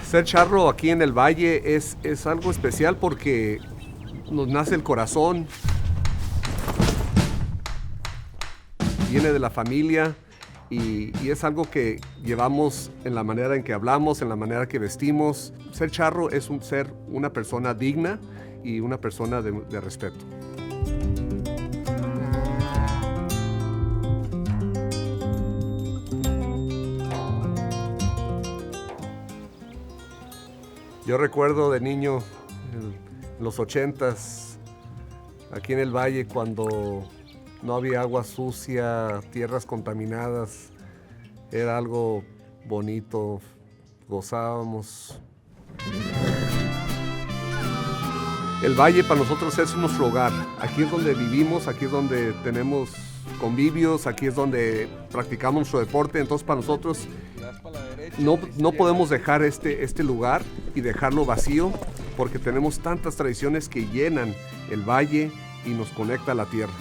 Ser charro aquí en el valle es algo especial porque nos nace el corazón, viene de la familia y es algo que llevamos en la manera en que hablamos, en la manera que vestimos. Ser charro es ser una persona digna y una persona de respeto. Yo recuerdo de niño, en los 80s, aquí en el valle, cuando no había agua sucia, tierras contaminadas, era algo bonito, gozábamos. El valle para nosotros es nuestro hogar. Aquí es donde vivimos, aquí es donde tenemos convivios, aquí es donde practicamos nuestro deporte. Entonces para nosotros no podemos dejar este lugar y dejarlo vacío porque tenemos tantas tradiciones que llenan el valle y nos conecta a la tierra.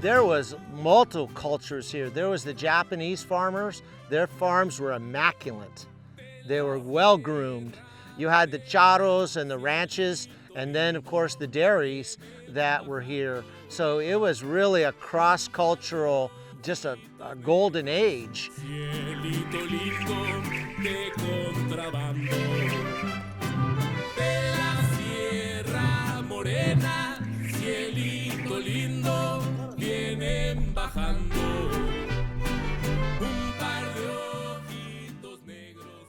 There was multiple cultures here. There was the Japanese farmers. Their farms were immaculate. They were well groomed. You had the charros and the ranches, and then of course the dairies that were here. So it was really a cross-cultural, just a golden age. Cielito lindo de contrabando de la Sierra Morena, cielito lindo vienen bajando un par de ojitos negros.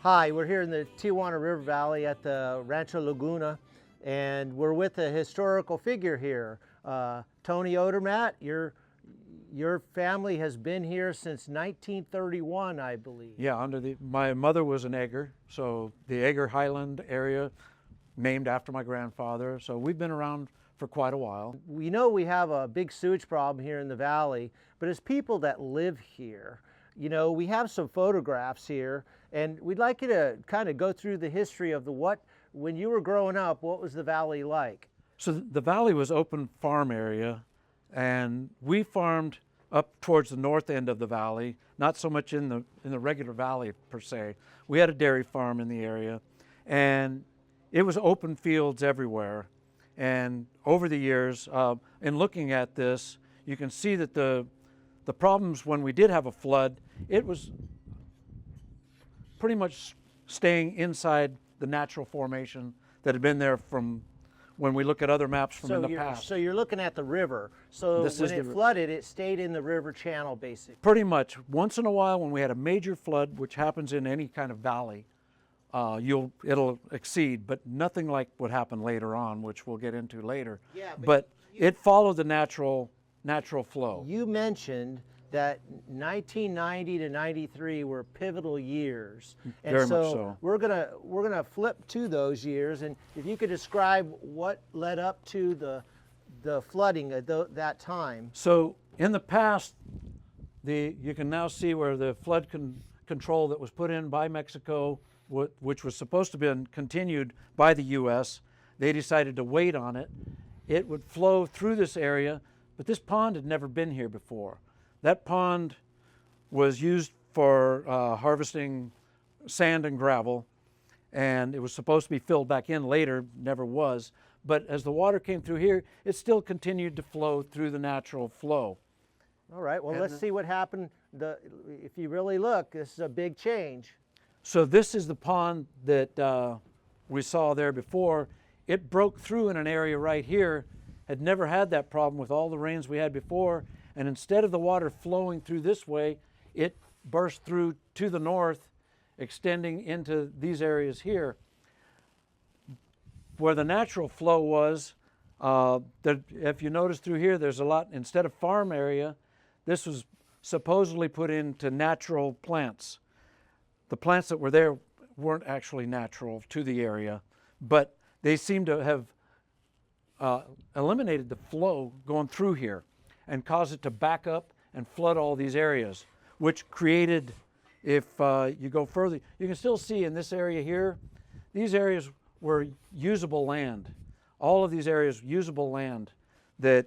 Hi, we're here in the Tijuana River Valley at the Rancho Laguna, and we're with a historical figure here. Tony Odermatt, your family has been here since 1931, I believe. Yeah, my mother was an Egger, so the Egger Highland area, named after my grandfather. So we've been around for quite a while. We know we have a big sewage problem here in the valley, but as people that live here, you know, we have some photographs here, and we'd like you to kind of go through the history of when you were growing up, what was the valley like? So the valley was open farm area, and we farmed up towards the north end of the valley, not so much in the regular valley per se. We had a dairy farm in the area, and it was open fields everywhere. And over the years, in looking at this, you can see that the problems when we did have a flood, it was pretty much staying inside the natural formation that had been there from when we look at other maps from in the past. So you're looking at the river. So when it flooded, it stayed in the river channel, basically. Pretty much. Once in a while, when we had a major flood, which happens in any kind of valley, it'll exceed, but nothing like what happened later on, which we'll get into later. Yeah, but it followed the natural flow. You mentioned that 1990 to 93 were pivotal years, and Very much so. We're gonna flip to those years, and if you could describe what led up to the flooding at that time. So in the past, you can now see where the flood control that was put in by Mexico, which was supposed to be continued by the U.S., they decided to wait on it. It would flow through this area, but this pond had never been here before. That pond was used for harvesting sand and gravel, and it was supposed to be filled back in later, never was. But as the water came through here, it still continued to flow through the natural flow. All right, well, let's see what happened. If you really look, this is a big change. So this is the pond that we saw there before. It broke through in an area right here, had never had that problem with all the rains we had before, and instead of the water flowing through this way, it burst through to the north, extending into these areas here. Where the natural flow was, if you notice through here, there's a lot, instead of farm area, this was supposedly put into natural plants. The plants that were there weren't actually natural to the area, but they seem to have eliminated the flow going through here and caused it to back up and flood all these areas, which created, if you go further, you can still see in this area here, these areas were usable land. All of these areas, usable land that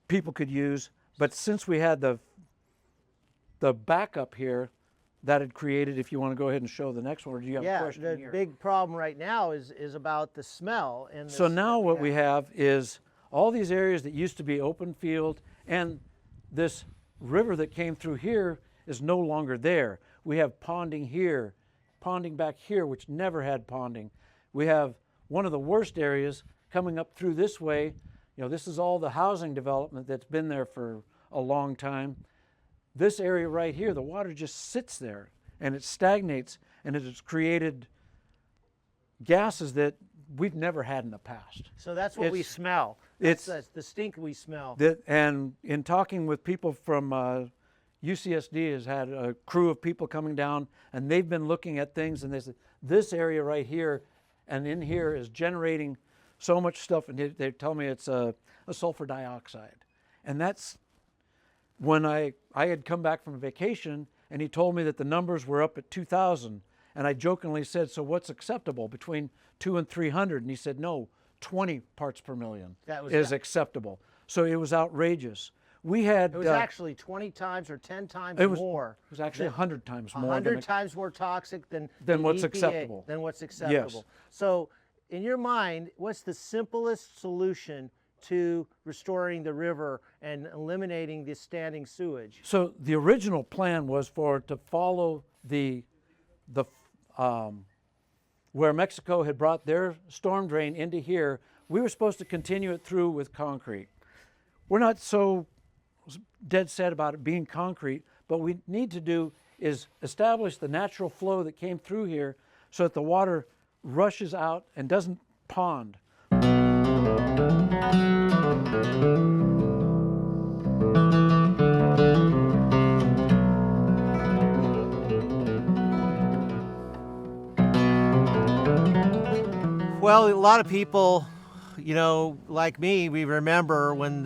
people could use. But since we had the backup here, that had created, if you want to go ahead and show the next one, or do you have a question the here? big problem right now is about the smell. And So now what we have is all these areas that used to be open field, and this river that came through here is no longer there. We have ponding here, ponding back here, which never had ponding. We have one of the worst areas coming up through this way. You know, this is all the housing development that's been there for a long time. This area right here, the water just sits there and it stagnates, and it has created gases that we've never had in the past. So that's what we smell. That's the stink we smell. And in talking with people from UCSD has had a crew of people coming down, and they've been looking at things, and they said, this area right here and in here is generating so much stuff, and they tell me it's a sulfur dioxide. And that's when I had come back from vacation, and he told me that the numbers were up at 2,000. And I jokingly said, so what's acceptable, between 200 and 300? And he said, no, 20 parts per million is acceptable. So it was outrageous. We had... It was actually 20 times or 10 times more. It was actually 100 times more. 100 times more toxic than what's EPA, acceptable. Than what's acceptable. Yes. So in your mind, what's the simplest solution to restoring the river and eliminating this standing sewage? So the original plan was for it to follow where Mexico had brought their storm drain into here. We were supposed to continue it through with concrete. We're not so dead set about it being concrete, but what we need to do is establish the natural flow that came through here so that the water rushes out and doesn't pond. Well, a lot of people, you know, like me, we remember when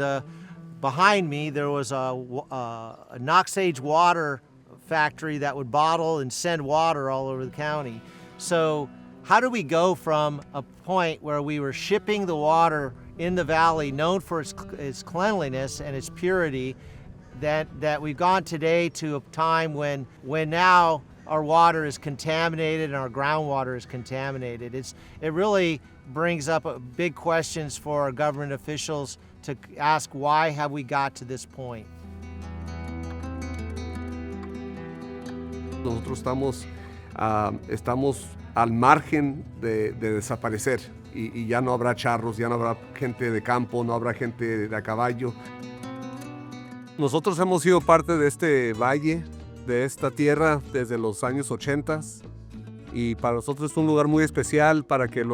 behind me there was a Sewage water factory that would bottle and send water all over the county. So how do we go from a point where we were shipping the water in the valley, known for its cleanliness and its purity, that we've gone today to a time when now our water is contaminated and our groundwater is contaminated? It really brings up big questions for our government officials to ask, why have we got to this point? Nosotros estamos al margen de desaparecer, y ya no habrá charros, ya no habrá gente de campo, no habrá gente de a caballo. Nosotros hemos sido parte de este valle, de esta tierra desde los años 80, y para nosotros es un lugar muy especial para que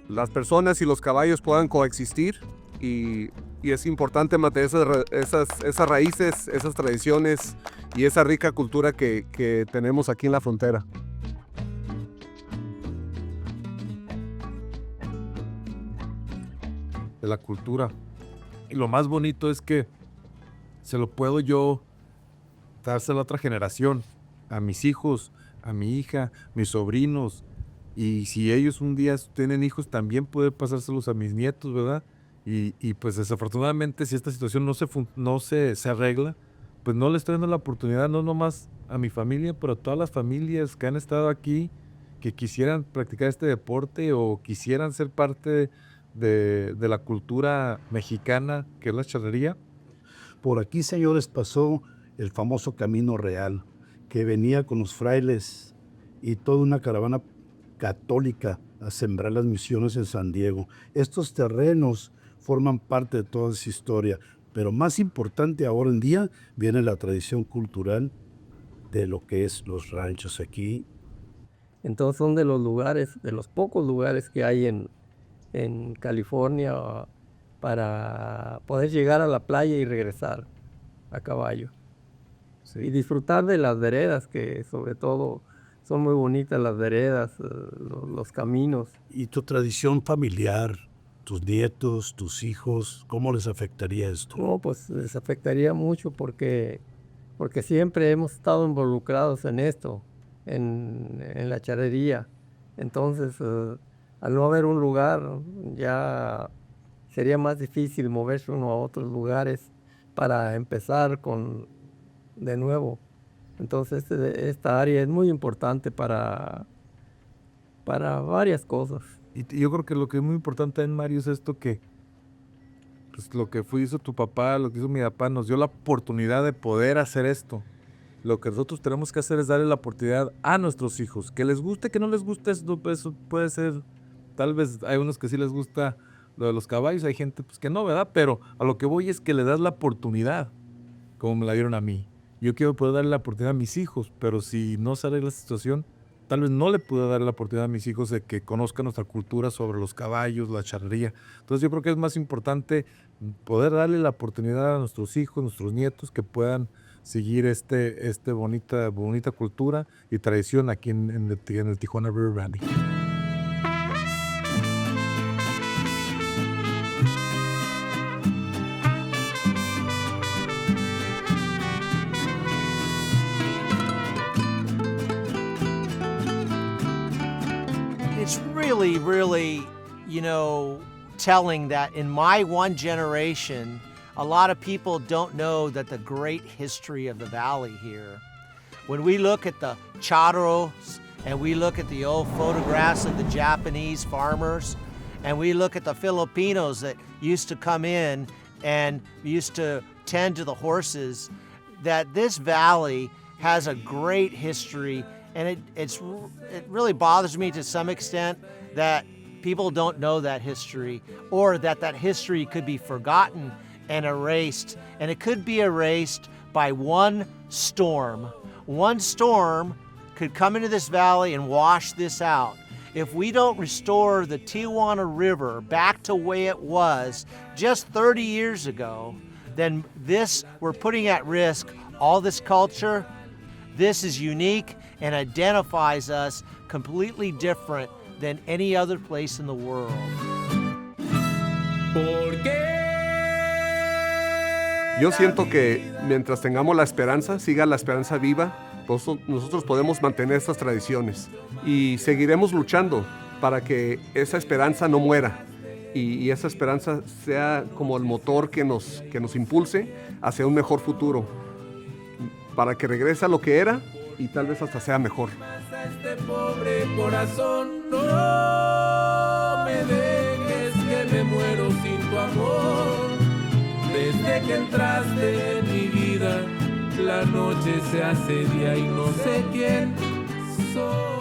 las personas y los caballos puedan coexistir, y es importante mantener esas raíces, esas tradiciones y esa rica cultura que tenemos aquí en la frontera. De la cultura. Y lo más bonito es que se lo puedo yo dárselo a otra generación, a mis hijos, a mi hija, mis sobrinos, y si ellos un día tienen hijos también puede pasárselos a mis nietos, ¿verdad? Y pues desafortunadamente si esta situación no se arregla, pues no les estoy dando la oportunidad, no nomás a mi familia, pero a todas las familias que han estado aquí, que quisieran practicar este deporte o quisieran ser parte de la cultura mexicana, que es la charrería. Por aquí, señores, pasó el famoso Camino Real, que venía con los frailes y toda una caravana católica a sembrar las misiones en San Diego. Estos terrenos forman parte de toda esa historia, pero más importante ahora en día viene la tradición cultural de lo que es los ranchos aquí. Entonces son de los lugares, de los pocos lugares que hay en California para poder llegar a la playa y regresar a caballo. Sí. Y disfrutar de las veredas, que sobre todo son muy bonitas las veredas, los caminos. ¿Y tu tradición familiar, tus nietos, tus hijos, cómo les afectaría esto? No, pues les afectaría mucho porque siempre hemos estado involucrados en esto, en la charrería. Entonces, al no haber un lugar, ya sería más difícil moverse uno a otros lugares para empezar de nuevo. Entonces, esta área es muy importante para varias cosas. Y yo creo que lo que es muy importante en Mario es esto que pues, lo que hizo tu papá, lo que hizo mi papá, nos dio la oportunidad de poder hacer esto. Lo que nosotros tenemos que hacer es darle la oportunidad a nuestros hijos. Que les guste, que no les guste, eso puede ser, tal vez hay unos que sí les gusta lo de los caballos, hay gente pues, que no, ¿verdad? Pero a lo que voy es que le das la oportunidad, como me la dieron a mí. Yo quiero poder darle la oportunidad a mis hijos, pero si no se arregla la situación, tal vez no le pueda dar la oportunidad a mis hijos de que conozcan nuestra cultura sobre los caballos, la charrería. Entonces yo creo que es más importante poder darle la oportunidad a nuestros hijos, nuestros nietos, que puedan seguir este bonita cultura y tradición aquí en el Tijuana River Valley. It's really, really, telling that in my one generation, a lot of people don't know that the great history of the valley here. When we look at the charros and we look at the old photographs of the Japanese farmers and we look at the Filipinos that used to come in and used to tend to the horses, that this valley has a great history, and it really bothers me to some extent that people don't know that history, or that history could be forgotten and erased, and it could be erased by one storm. One storm could come into this valley and wash this out. If we don't restore the Tijuana River back to the way it was just 30 years ago, then we're putting at risk all this culture. This is unique and identifies us completely different than any other place in the world. ¿Por qué? Yo siento que mientras tengamos la esperanza, siga la esperanza viva, nosotros podemos mantener estas tradiciones y seguiremos luchando para que esa esperanza no muera y esa esperanza sea como el motor que nos impulse hacia un mejor futuro, para que regrese a lo que era y tal vez hasta sea mejor. A este pobre corazón, no me dejes que me muero sin tu amor. Desde que entraste en mi vida, la noche se hace día y no sé quién soy.